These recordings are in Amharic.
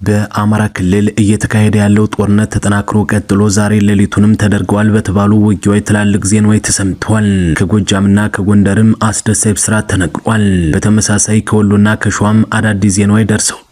በአማራ ክልል እየተካሄደ ያለው ጦርነት ተጠናክሮ ቀጥሎ ዛሬ ሌሊቱንም ተደርገዋል በተባሉ ውጊያዎች ትላልቅ ዜናዎች ተሰምተዋል። ከጎጃምና ከጎንደርም አስደሳች ብስራት ተነግሯል። በተመሳሳይ ከወሎና ከሸዋም አዳዲስ ዜናዎች ደርሰዋል።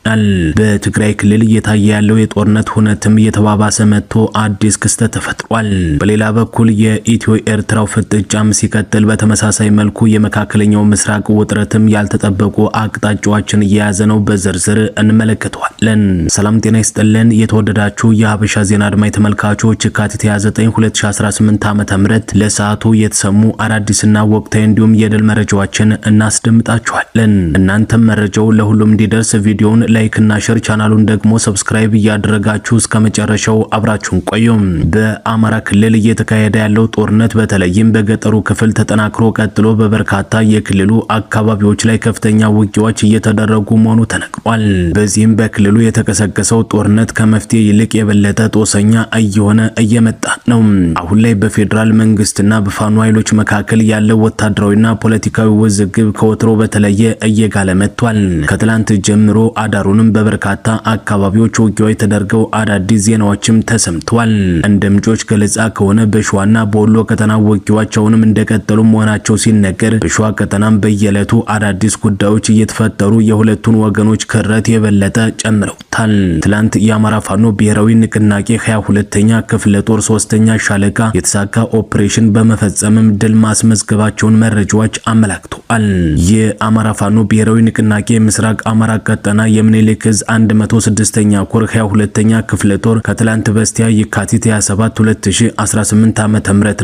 በትግራይ ክልል እየታየ ያለው የጦርነት ሁነትም እየተባባሰ መጥቶ አዲስ ክስተት ተፈጥሯል። በሌላ በኩል የኢትዮ ኤርትራው ፍጥጫም ሲቀጥል በተመሳሳይ መልኩ የመካከለኛው ምስራቅ ውጥረትም ያልተጠበቁ አቅጣጫዎችን እየያዘ ነው። በዝርዝር እንመለከተዋለን። ሰላም ጤና ይስጥልን። የተወደዳችሁ የሀበሻ ዜና አድማጭ ተመልካቾች የካቲት 29 2018 ዓ.ም ለሰዓቱ የተሰሙ አዳዲስና ወቅታዊ እንዲሁም የድል መረጃዎችን እናስደምጣችኋለን። እናንተም መረጃው ለሁሉም እንዲደርስ ቪዲዮውን ላይክ እና ሼር ቻናሉን ደግሞ ሰብስክራይብ እያደረጋችሁ እስከ መጨረሻው አብራችሁን ቆዩ። በአማራ ክልል እየተካሄደ ያለው ጦርነት በተለይም በገጠሩ ክፍል ተጠናክሮ ቀጥሎ በበርካታ የክልሉ አካባቢዎች ላይ ከፍተኛ ውጊያዎች እየተደረጉ መሆኑ ተነግሯል። በዚህም በክልሉ የተቀሰቀሰው ጦርነት ከመፍትሄ ይልቅ የበለጠ ጦሰኛ እየሆነ እየመጣ ነው። አሁን ላይ በፌዴራል መንግስትና በፋኖ ኃይሎች መካከል ያለው ወታደራዊና ፖለቲካዊ ውዝግብ ከወትሮ በተለየ እየጋለ መጥቷል። ከትላንት ጀምሮ ዳሩንም በበርካታ አካባቢዎች ውጊያዎች ተደርገው አዳዲስ ዜናዎችም ተሰምተዋል። እንደ ምንጮች ገለጻ ከሆነ በሸዋና በወሎ ቀጠና ውጊያዎችም እንደቀጠሉ መሆናቸው ሲነገር፣ በሸዋ ቀጠናም በየዕለቱ አዳዲስ ጉዳዮች እየተፈጠሩ የሁለቱን ወገኖች ክረት የበለጠ ጨምረውታል። ትላንት የአማራ ፋኖ ብሔራዊ ንቅናቄ 22ኛ ክፍለ ጦር 3ኛ ሻለቃ የተሳካ ኦፕሬሽን በመፈጸምም ድል ማስመዝገባቸውን መረጃዎች አመላክተዋል። የአማራ ፋኖ ብሔራዊ ንቅናቄ ምስራቅ አማራ ቀጠና የምኒልክ ዕዝ 106ኛ ኮር 22ኛ ክፍለ ጦር ከትላንት በስቲያ የካቲት 27 2018 ዓ.ም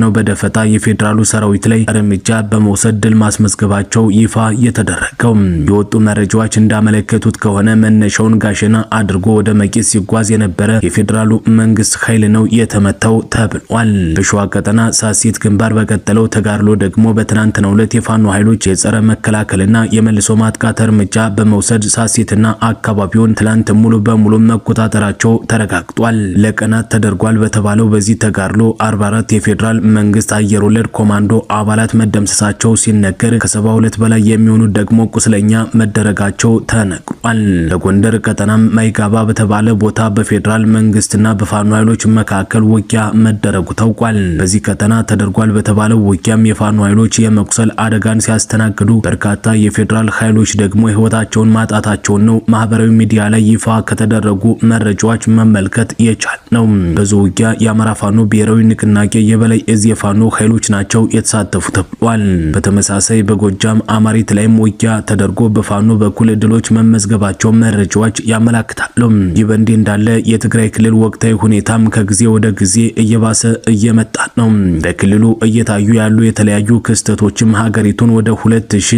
ነው በደፈጣ የፌዴራሉ ሰራዊት ላይ እርምጃ በመውሰድ ድል ማስመዝገባቸው ይፋ የተደረገው። የወጡ መረጃዎች እንዳመለከቱት ከሆነ መነሻውን ጋሸና አድርጎ ወደ መቄት ሲጓዝ የነበረ የፌዴራሉ መንግስት ኃይል ነው የተመታው ተብሏል። በሸዋ ቀጠና ሳሲት ግንባር በቀጠለው ተጋድሎ ደግሞ በትናንትናው ዕለት የፋኖ ኃይሎች የጸረ መከላከልና የመልሶ ማጥቃት እርምጃ በመውሰድ ሳሲትና አካባቢውን ትላንት ሙሉ በሙሉ መቆጣጠራቸው ተረጋግጧል። ለቀናት ተደርጓል በተባለው በዚህ ተጋድሎ 44 የፌዴራል መንግስት አየር ወለድ ኮማንዶ አባላት መደምሰሳቸው ሲነገር ከ72 በላይ የሚሆኑ ደግሞ ቁስለኛ መደረጋቸው ተነግሯል። በጎንደር ቀጠናም ማይጋባ በተባለ ቦታ በፌዴራል መንግስትና በፋኖ ኃይሎች መካከል ውጊያ መደረጉ ታውቋል። በዚህ ቀጠና ተደርጓል በተባለው ውጊያም የፋኖ ኃይሎች የመቁሰል አደጋን ሲያስተናግዱ፣ በርካታ የፌዴራል ኃይሎች ደግሞ ህይወታቸውን ማጣታቸውን ነው ማህበራዊ ሚዲያ ላይ ይፋ ከተደረጉ መረጃዎች መመልከት የቻል ነው። በዚህ ውጊያ የአማራ ፋኖ ብሔራዊ ንቅናቄ የበላይ ዕዝ የፋኖ ኃይሎች ናቸው የተሳተፉ ተብሏል። በተመሳሳይ በጎጃም አማሪት ላይም ውጊያ ተደርጎ በፋኖ በኩል ድሎች መመዝገባቸው መረጃዎች ያመላክታሉ። ይህ በእንዲህ እንዳለ የትግራይ ክልል ወቅታዊ ሁኔታም ከጊዜ ወደ ጊዜ እየባሰ እየመጣ ነው። በክልሉ እየታዩ ያሉ የተለያዩ ክስተቶችም ሀገሪቱን ወደ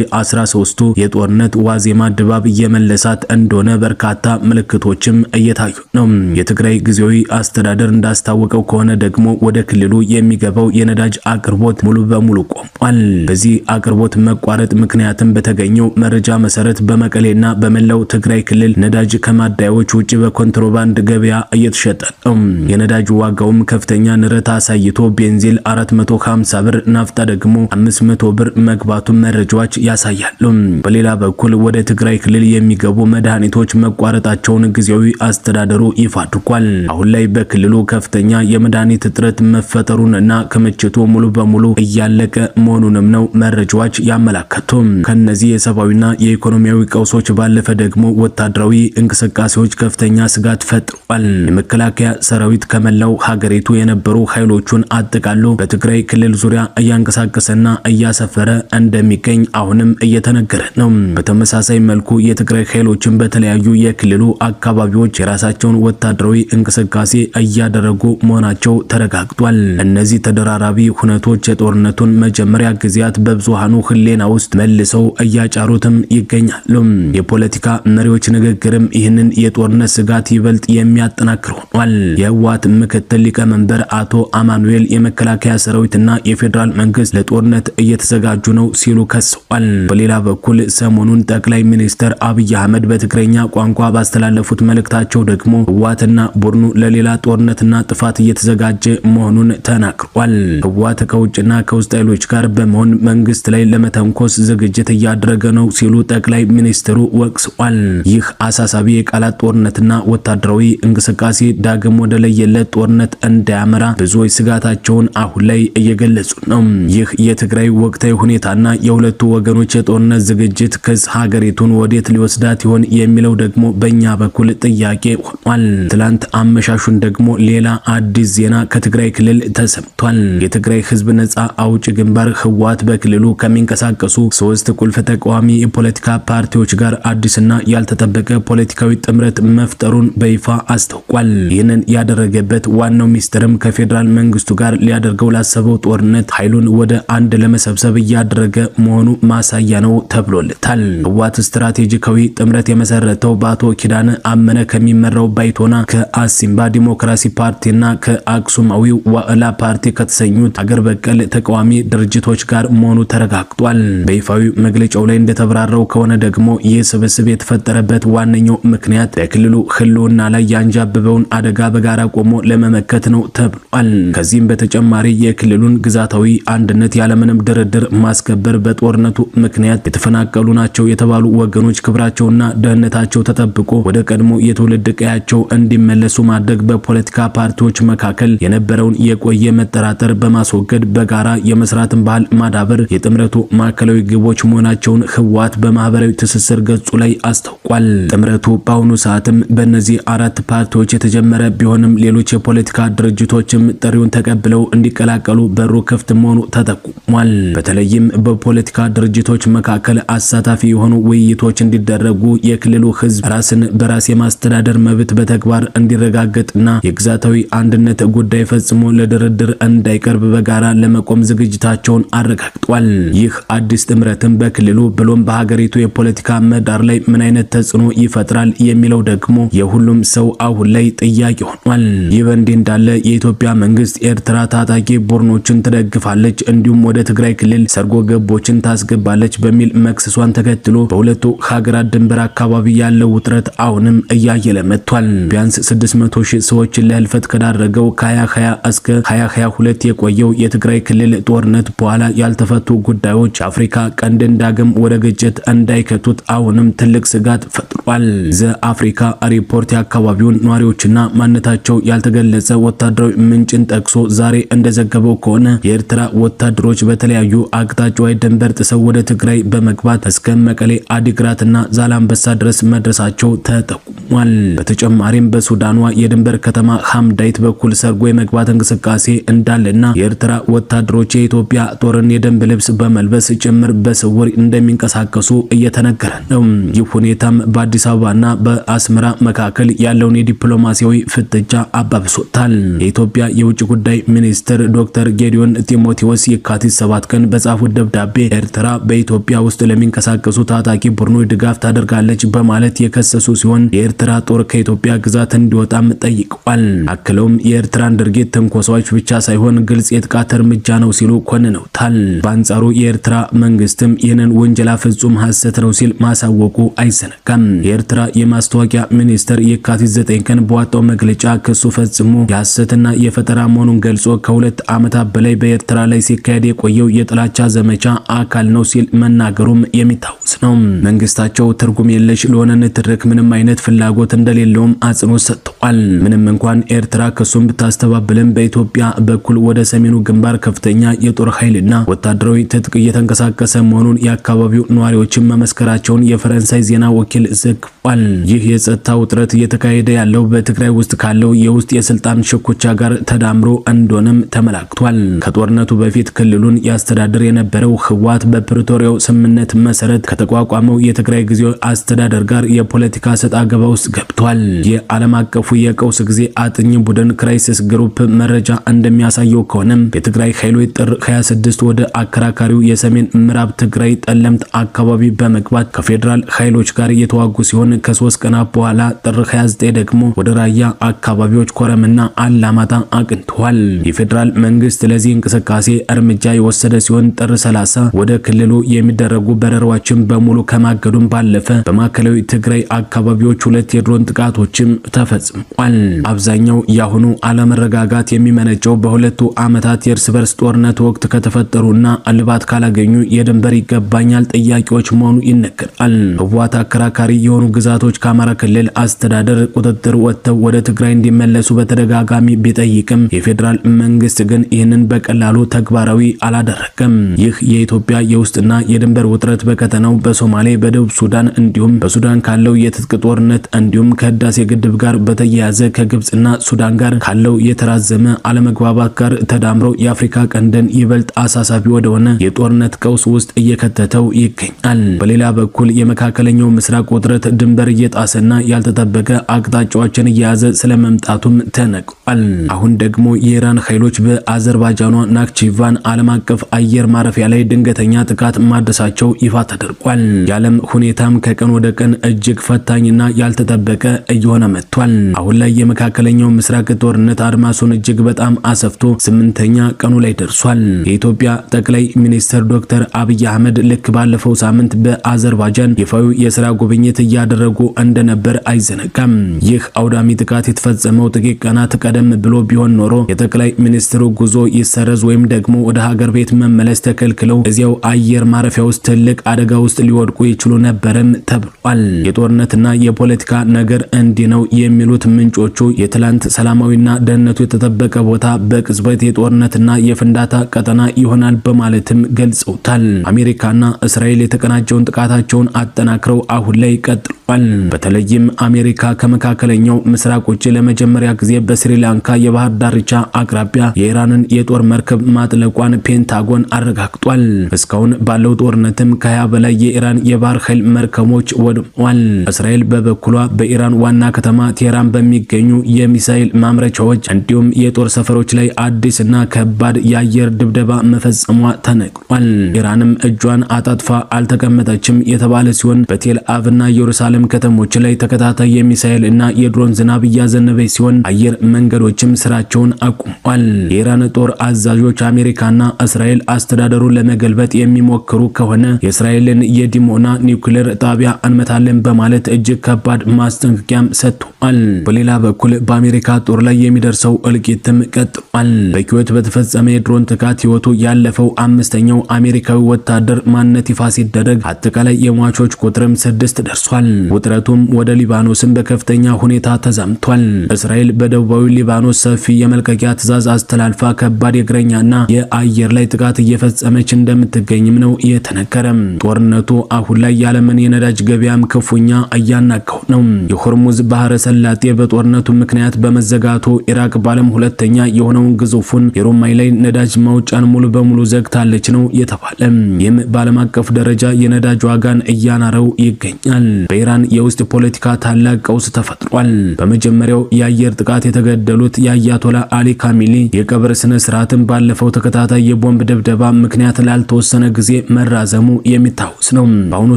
2013 የጦርነት ዋዜማ ድባብ እየመለሳት እንደሆነ በርካታ ምልክቶችም እየታዩ ነው። የትግራይ ጊዜያዊ አስተዳደር እንዳስታወቀው ከሆነ ደግሞ ወደ ክልሉ የሚገባው የነዳጅ አቅርቦት ሙሉ በሙሉ ቆሟል። በዚህ አቅርቦት መቋረጥ ምክንያትም በተገኘው መረጃ መሰረት በመቀሌና በመላው ትግራይ ክልል ነዳጅ ከማደያዎች ውጪ በኮንትሮባንድ ገበያ እየተሸጠ ነው። የነዳጅ ዋጋውም ከፍተኛ ንረት አሳይቶ ቤንዚል 450 ብር፣ ናፍጣ ደግሞ 500 ብር መግባቱን መረጃዎች ያሳያሉ። በሌላ በኩል ወደ ትግራይ ክልል የሚገቡ መድኃኒቶች መቋረጣቸውን ጊዜያዊ አስተዳደሩ ይፋ አድርጓል። አሁን ላይ በክልሉ ከፍተኛ የመድኃኒት እጥረት መፈጠሩን እና ክምችቱ ሙሉ በሙሉ እያለቀ መሆኑንም ነው መረጃዎች ያመላከቱ። ከነዚህ የሰብአዊና የኢኮኖሚያዊ ቀውሶች ባለፈ ደግሞ ወታደራዊ እንቅስቃሴዎች ከፍተኛ ስጋት ፈጥሯል። የመከላከያ ሰራዊት ከመላው ሀገሪቱ የነበሩ ኃይሎቹን አጠቃሎ በትግራይ ክልል ዙሪያ እያንቀሳቀሰና እያሰፈረ እንደሚገኝ አሁንም እየተነገረ ነው። በተመሳሳይ መልኩ የትግራይ ኃይሎችን በተለያዩ የክልሉ አካባቢዎች የራሳቸውን ወታደራዊ እንቅስቃሴ እያደረጉ መሆናቸው ተረጋግጧል። እነዚህ ተደራራቢ ሁነቶች የጦርነቱን መጀመሪያ ጊዜያት በብዙሃኑ ህሌና ውስጥ መልሰው እያጫሩትም ይገኛሉ። የፖለቲካ መሪዎች ንግግርም ይህንን የጦርነት ስጋት ይበልጥ የሚያጠናክር ሆኗል። የህወሓት ምክትል ሊቀመንበር አቶ አማኑኤል የመከላከያ ሰራዊትና የፌዴራል መንግስት ለጦርነት እየተዘጋጁ ነው ሲሉ ከሰዋል። በሌላ በኩል ሰሞኑን ጠቅላይ ሚኒስትር አብይ አህመድ በትግረኛ ቋንቋ ባስተላለፉት መልእክታቸው ደግሞ ህወሓትና ቡድኑ ለሌላ ጦርነትና ጥፋት እየተዘጋጀ መሆኑን ተናግሯል። ህወሓት ከውጭና ከውስጥ ኃይሎች ጋር በመሆን መንግስት ላይ ለመተንኮስ ዝግጅት እያደረገ ነው ሲሉ ጠቅላይ ሚኒስትሩ ወቅሰዋል። ይህ አሳሳቢ የቃላት ጦርነትና ወታደራዊ እንቅስቃሴ ዳግም ወደ ለየለት ጦርነት እንዳያመራ ብዙዎች ስጋታቸውን አሁን ላይ እየገለጹ ነው። ይህ የትግራይ ወቅታዊ ሁኔታና የሁለቱ ወገኖች የጦርነት ዝግጅት ክስ ሀገሪቱን ወዴት ሊወስዳት ይሆን የሚለው ደግሞ በእኛ በኩል ጥያቄ ሆኗል። ትላንት አመሻሹን ደግሞ ሌላ አዲስ ዜና ከትግራይ ክልል ተሰምቷል። የትግራይ ህዝብ ነጻ አውጪ ግንባር ህወሓት በክልሉ ከሚንቀሳቀሱ 3 ቁልፍ ተቃዋሚ የፖለቲካ ፓርቲዎች ጋር አዲስና ያልተጠበቀ ፖለቲካዊ ጥምረት መፍጠሩን በይፋ አስታውቋል። ይህንን ያደረገበት ዋናው ሚስጥርም ከፌዴራል መንግስቱ ጋር ሊያደርገው ላሰበው ጦርነት ኃይሉን ወደ አንድ ለመሰብሰብ እያደረገ መሆኑ ማሳያ ነው ተብሎለታል። ህወሓት ስትራቴጂካዊ ጥምረት የመሰረተው በአቶ ኪዳነ አመነ ከሚመራው ባይቶና ከአሲምባ ዲሞክራሲ ፓርቲና ከአክሱማዊው ዋዕላ ፓርቲ ከተሰኙት አገር በቀል ተቃዋሚ ድርጅቶች ጋር መሆኑ ተረጋግጧል። በይፋዊ መግለጫው ላይ እንደተብራራው ከሆነ ደግሞ ይህ ስብስብ የተፈጠረበት ዋነኛው ምክንያት በክልሉ ህልውና ላይ ያንዣበበውን አደጋ በጋራ ቆሞ ለመመከት ነው ተብሏል። ከዚህም በተጨማሪ የክልሉን ግዛታዊ አንድነት ያለምንም ድርድር ማስከበር፣ በጦርነቱ ምክንያት የተፈናቀሉ ናቸው የተባሉ ወገኖች ክብራቸውና ደህንነታቸው ተጠብቆ ወደ ቀድሞ የትውልድ ቀያቸው እንዲመለሱ ማድረግ፣ በፖለቲካ ፓርቲዎች መካከል የነበረውን የቆየ መጠራጠር በማስወገድ በጋራ የመስራትን ባህል ማዳበር የጥምረቱ ማዕከላዊ ግቦች መሆናቸውን ህወሓት በማህበራዊ ትስስር ገጹ ላይ አስታውቋል። ጥምረቱ በአሁኑ ሰዓትም በእነዚህ 4 ፓርቲዎች የተጀመረ ቢሆንም ሌሎች የፖለቲካ ድርጅቶችም ጥሪውን ተቀብለው እንዲቀላቀሉ በሩ ክፍት መሆኑ ተጠቁሟል። በተለይም በፖለቲካ ድርጅቶች መካከል አሳታፊ የሆኑ ውይይቶች እንዲደረጉ፣ የክልሉ ህዝብ ራስን በራስ የማስተዳደር መብት በተግባር እንዲረጋገጥና የግዛታዊ አንድነት ጉዳይ ፈጽሞ ለድርድር እንዳይቀርብ በጋራ ለመቆም ዝግጅታቸውን አረጋግጧል። ይህ አዲስ ጥምረትም በክልሉ ብሎም በሀገሪቱ የፖለቲካ ምህዳር ላይ ምን አይነት ተጽዕኖ ይፈጥራል የሚለው ደግሞ የሁሉም ሰው አሁን ላይ ጥያቄ ሆኗል። ይህ በእንዲህ እንዳለ የኢትዮጵያ መንግስት ኤርትራ ታጣቂ ቡድኖችን ትደግፋለች እንዲሁም ወደ ትግራይ ክልል ሰርጎ ገቦችን ታስገባለች በሚል መክሰሷን ተከትሎ በሁለቱ ሀገራት ድንበር አካባቢ ያለው ውጥረት አሁንም እያየለ መጥቷል። ቢያንስ 600,000 ሰዎችን ለህልፈት ከዳረገው ከ2020 እስከ 2022 የቆየው የትግራይ ክልል ጦርነት በኋላ ያልተፈቱ ጉዳዮች አፍሪካ ቀንድን ዳግም ወደ ግጭት እንዳይከቱት አሁንም ትልቅ ስጋት ፈጥሯል። ዘ አፍሪካ ሪፖርት የአካባቢውን ነዋሪዎችና ማንነታቸው ያልተገለጸ ወታደራዊ ምንጭን ጠቅሶ ዛሬ እንደዘገበው ከሆነ የኤርትራ ወታደሮች በተለያዩ አቅጣጫዎች ድንበር ጥሰው ወደ ትግራይ በመግባት እስከ መቀሌ፣ አዲግራትና ዛላምበሳ ድረስ መድረሳቸው ተጠቁሟል። በተጨማሪም በሱዳኗ የድንበር ከተማ ሐምዳይት በኩል ሰርጎ የመግባት እንቅስቃሴ እንዳለና የኤርትራ ወታደሮች የኢትዮጵያ ጦርን የደንብ ልብስ በመልበስ ጭምር በስውር እንደሚንቀሳቀሱ እየተነገረ ነው። ይህ ሁኔታም በአዲስ አበባና በአስመራ መካከል ያለውን የዲፕሎማሲያዊ ፍጥጫ አባብሶታል። የኢትዮጵያ የውጭ ጉዳይ ሚኒስትር ዶክተር ጌዲዮን ጢሞቴዎስ የካቲት 7 ቀን በጻፉት ደብዳቤ ኤርትራ በኢትዮጵያ ውስጥ ለሚንቀሳቀሱ ታጣቂ ቡድኖች ድጋፍ ታደርጋለች በማለት የከሰሱ ሲሆን የኤርትራ ጦር ከኢትዮጵያ ግዛት እንዲወጣም ጠይቀዋል። አክለውም የኤርትራን ድርጊት ትንኮሳዎች ብቻ ሳይሆን ግልጽ የጥቃት እርምጃ ነው ሲሉ ኮንነውታል። በአንጻሩ የኤርትራ መንግስትም ይህንን ወንጀላ ፍጹም ሐሰት ነው ሲል ማሳወቁ አይዘነጋም። የኤርትራ የማስታወቂያ ሚኒስትር የካቲት 9 ቀን በወጣው መግለጫ ክሱ ፈጽሞ የሐሰትና የፈጠራ መሆኑን ገልጾ ከ2 ዓመታት በላይ በኤርትራ ላይ ሲካሄድ የቆየው የጥላቻ ዘመቻ አካል ነው ሲል መናገሩም የሚታወስ ነው። መንግስታቸው ትርጉም የለሽ ለሆነ ንትርክ ምንም አይነት ፍላጎት እንደሌለውም አጽንኦት ሰጥቷል። ምንም እንኳን ኤርትራ ክሱን ብታስተባብልም በኢትዮጵያ በኩል ወደ ሰሜኑ ግንባር ከፍተኛ የጦር ኃይልና ወታደራዊ ትጥቅ እየተንቀሳቀሰ መሆኑን የአካባቢው ነዋሪዎችን መመስከራቸውን የፈረንሳይ ዜና ወኪል ዘግቧል። ይህ የጸጥታ ውጥረት እየተካሄደ ያለው በትግራይ ውስጥ ካለው የውስጥ የስልጣን ሽኩቻ ጋር ተዳምሮ እንደሆነም ተመላክቷል። ከጦርነቱ በፊት ክልሉን ያስተዳድር የነበረው ህወሓት በፕሪቶሪያው ስምምነት መሰረት ከተቋቋመው የትግራይ ጊዜያዊ አስተዳደር ጋር የፖለቲካ ሰጣ ገባ ውስጥ ገብቷል። የዓለም አቀፉ የቀውስ ጊዜ አጥኚ ቡድን ክራይሲስ ግሩፕ መረጃ እንደሚያሳየው ከሆነም የትግራይ ኃይሎች ጥር 26 ወደ አከራካሪው የሰሜን ምዕራብ ትግራይ ጠለምት አካባቢ በመግባት ከፌዴራል ኃይሎች ጋር እየተዋጉ ሲሆን ከ3 ቀናት በኋላ ጥር 29 ደግሞ ወደ ራያ አካባቢዎች ኮረምና አላማጣ አቅንተዋል። የፌዴራል መንግስት ለዚህ እንቅስቃሴ እርምጃ የወሰደ ሲሆን ጥር 30 ወደ ክልሉ የሚደረጉ በረራዎችን በሙሉ ከማገዱም ባለፈ በማዕከላዊ ትግራይ አካባቢዎች 2 የድሮን ጥቃቶችም ተፈጽመዋል። ተጠምቋል። አብዛኛው ያሁኑ አለመረጋጋት የሚመነጨው በሁለቱ ዓመታት የእርስ በርስ ጦርነት ወቅት ከተፈጠሩና እልባት ካላገኙ የድንበር ይገባኛል ጥያቄዎች መሆኑ ይነገራል። ህወሓት አከራካሪ የሆኑ ግዛቶች ከአማራ ክልል አስተዳደር ቁጥጥር ወጥተው ወደ ትግራይ እንዲመለሱ በተደጋጋሚ ቢጠይቅም የፌዴራል መንግስት ግን ይህንን በቀላሉ ተግባራዊ አላደረገም። ይህ የኢትዮጵያ የውስጥና የድንበር ውጥረት በቀጠናው በሶማሌ፣ በደቡብ ሱዳን እንዲሁም በሱዳን ካለው የትጥቅ ጦርነት እንዲሁም ከህዳሴ ግድብ ጋር በተያያዘ ከግብጽና ሱዳን ጋር ካለው የተራዘመ አለመግባባት ጋር ተዳምሮ የአፍሪካ ቀንድን ይበልጥ አሳሳቢ ወደሆነ የጦርነት ቀውስ ውስጥ እየከተተው ይገኛል። በሌላ በኩል የመካከለኛው ምስራቅ ውጥረት ድንበር እየጣሰና ያልተጠበቀ አቅጣጫዎችን እየያዘ ስለመምጣቱም ተነግሯል። አሁን ደግሞ የኢራን ኃይሎች በአዘርባይጃኗ ናክቺቫን ዓለም አቀፍ አየር ማረፊያ ላይ ድንገተኛ ጥቃት ማድረሳቸው ይፋ ተደርጓል። የዓለም ሁኔታም ከቀን ወደ ቀን እጅግ ፈታኝና ያልተጠበቀ እየሆነ መጥቷል። አሁን ላይ የመካከለኛው ምስራቅ ጦርነት አድማሱን እጅግ በጣም አሰፍቶ 8ኛ ቀኑ ላይ ደርሷል። የኢትዮጵያ ጠቅላይ ሚኒስትር ዶክተር አብይ አህመድ ልክ ባለፈው ሳምንት በአዘርባይጃን ይፋዊ የሥራ ጉብኝት እያደረጉ እንደነበር አይዘነጋም። ይህ አውዳሚ ጥቃት የተፈጸመው ጥቂት ቀናት ቀደም ብሎ ቢሆን ኖሮ የጠቅላይ ሚኒስትሩ ጉዞ ይሰረዝ ወይም ደግሞ ወደ ሀገር ቤት መመለስ ተከልክለው እዚያው አየር ማረፊያ ውስጥ ትልቅ አደጋ ውስጥ ሊወድቁ ይችሉ ነበርም ተብሏል። የጦርነትና የፖለቲካ ነገር እንዲህ ነው የሚሉት ምንጮቹ የትላንት ሰላማዊና ደህንነቱ የተጠበቀ ቦታ በቅጽበት የጦርነትና የፍንዳታ ቀጠና ይሆናል በማለትም ገልጸውታል። አሜሪካና እስራኤል የተቀናጀውን ጥቃታቸውን አጠናክረው አሁን ላይ ቀጥለዋል። በተለይም አሜሪካ ከመካከለኛው ምስራቅ ውጭ ለመጀመሪያ ጊዜ በስሪላንካ የባህር ዳርቻ አቅራቢያ የኢራንን የጦር መርከብ ማጥለቋን ፔንታጎን አረጋግጧል። እስካሁን ባለው ጦርነትም ከ20 በላይ የኢራን የባህር ኃይል መርከቦች ወድመዋል። እስራኤል በበኩሏ በኢራን ዋና ከተማ ቴህራን በሚገኙ የሚሳኤል ማምረቻዎች እንዲሁም የጦር ሰፈሮች ላይ አዲስና ከባድ የአየር ድብደባ መፈጸሟ ተነግሯል። ኢራንም እጇን አጣጥፋ አልተቀመጠችም የተባለ ሲሆን በቴል አቪቭና ኢየሩሳሌም ከተሞች ላይ ተከታታይ የሚሳኤል እና የድሮን ዝናብ እያዘነበች ሲሆን አየር መንገዶችም ስራቸውን አቁመዋል። የኢራን ጦር አዛዦች አሜሪካና እስራኤል አስተዳደሩን ለመገልበጥ የሚሞክሩ ከሆነ የእስራኤልን የዲሞና ኒውክሌር ጣቢያ አንመታለን በማለት እጅግ ከባድ ማስጠንቀቂያም ሰጥቷል። በሌላ በኩል በአሜሪካ ጦር ላይ የሚደርሰው እልቂትም ቀጥሏል። በኩዌት በተፈጸመ የድሮን ጥቃት ህይወቱ ያለፈው 5ኛው አሜሪካዊ ወታደር ማንነት ይፋ ሲደረግ አጠቃላይ የሟቾች ቁጥርም 6 ደርሷል። ውጥረቱም ወደ ሊባኖስም በከፍተኛ ሁኔታ ተዛምቷል። እስራኤል በደቡባዊ ሊባኖስ ሰፊ የመልቀቂያ ትዕዛዝ አስተላልፋ ከባድ የእግረኛና የአየር ላይ ጥቃት እየፈጸመች እንደምትገኝም ነው የተነገረም። ጦርነቱ አሁን ላይ የዓለምን የነዳጅ ገበያም ክፉኛ እያናጋው ነው። የሆርሙዝ ባህረ ሰላጤ በጦርነቱ ምክንያት በመዘጋቱ ኢራቅ በዓለም ሁለተኛ የሆነውን ግዙፉን የሮማይ ላይ ነዳጅ ማውጫን ሙሉ በሙሉ ዘግታለች ነው የተባለ። ይህም በዓለም አቀፍ ደረጃ የነዳጅ ዋጋን እያናረው ይገኛል። በኢራን የውስጥ ፖለቲካ ታላቅ ቀውስ ተፈጥሯል። በመጀመሪያው የአየር ጥቃት የተገደሉት የአያቶላ አሊ ካሚሊ የቀብር ስነ ስርዓትን ባለፈው ተከታታይ የቦምብ ድብደባ ምክንያት ላልተወሰነ ጊዜ መራዘሙ የሚታወስ ነው። በአሁኑ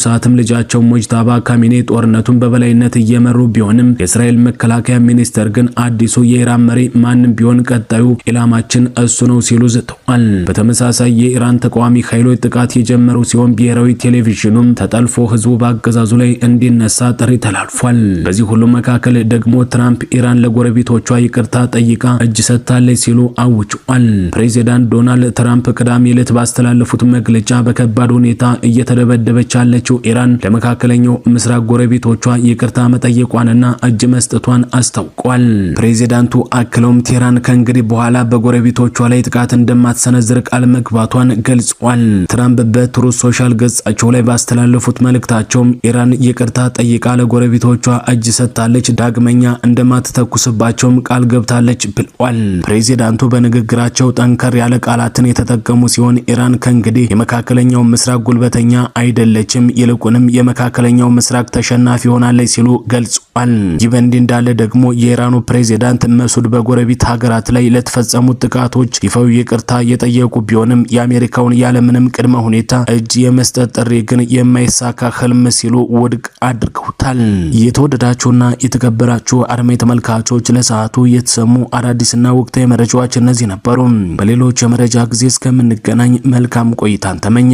ሰዓትም ልጃቸው ሞጅታባ ካሚኔ ጦርነቱን በበላይነት እየመሩ ቢሆንም የእስራኤል መከላከያ ሚኒስተር ግን አዲሱ የኢራን መሪ ማንም ቢሆን ቀጣዩ ኢላማችን እሱ ነው ሲሉ ዝተዋል። በተመሳሳይ የኢራን ተቃዋሚ ኃይሎች ጥቃት የጀመሩ ሲሆን ብሔራዊ ቴሌቪዥኑም ተጠልፎ ህዝቡ በአገዛዙ ላይ እንዲነሳ ጥሪ ተላልፏል። በዚህ ሁሉ መካከል ደግሞ ትራምፕ ኢራን ለጎረቤቶቿ ይቅርታ ጠይቃ እጅ ሰጥታለች ሲሉ አውጇል። ፕሬዚዳንት ዶናልድ ትራምፕ ቅዳሜ ዕለት ባስተላለፉት መግለጫ በከባድ ሁኔታ እየተደበደበች ያለችው ኢራን ለመካከለኛው ምስራቅ ጎረቤቶቿ ይቅርታ መጠየቋንና እጅ መስጠቷን አስታውቋል። ፕሬዚዳንቱ አክለውም ቴህራን ከእንግዲህ በኋላ በጎረቤቶቿ ላይ ጥቃት እንደማትሰነዝር ቃል መግባቷን ገልጿል። ትራምፕ በትሩዝ ሶሻል ገጻቸው ላይ ባስተላለፉት መልእክታቸውም ኢራን ይቅርታ ጠይቃ ለጎረቤቶቿ እጅ ሰጥታለች፣ ዳግመኛ እንደማትተኩስባቸውም ቃል ገብታለች ብለዋል። ፕሬዚዳንቱ በንግግራቸው ጠንከር ያለ ቃላትን የተጠቀሙ ሲሆን ኢራን ከእንግዲህ የመካከለኛው ምስራቅ ጉልበተኛ አይደለችም፣ ይልቁንም የመካከለኛው ምስራቅ ተሸናፊ ሆናለች ሲሉ ገልጿል። ይህ በእንዲህ እንዳለ ደግሞ የኢራኑ ፕሬዚዳንት መሱድ በጎረቤት ሀገራት ላይ ለተፈጸሙት ጥቃቶች ይፋዊ ይቅርታ የጠየቁ ቢሆንም የአሜሪካውን ያለምንም ቅድመ ሁኔታ እጅ የመስጠት ጥሪ ግን የማይሳካ ህልም ሲሉ ውድቅ አድርገውታል። የተወደዳችሁና የተከበራችሁ አድማጭ ተመልካቾች ለሰዓቱ የተሰሙ አዳዲስና ወቅታዊ መረጃዎች እነዚህ ነበሩ። በሌሎች የመረጃ ጊዜ እስከምንገናኝ መልካም ቆይታን ተመኘ።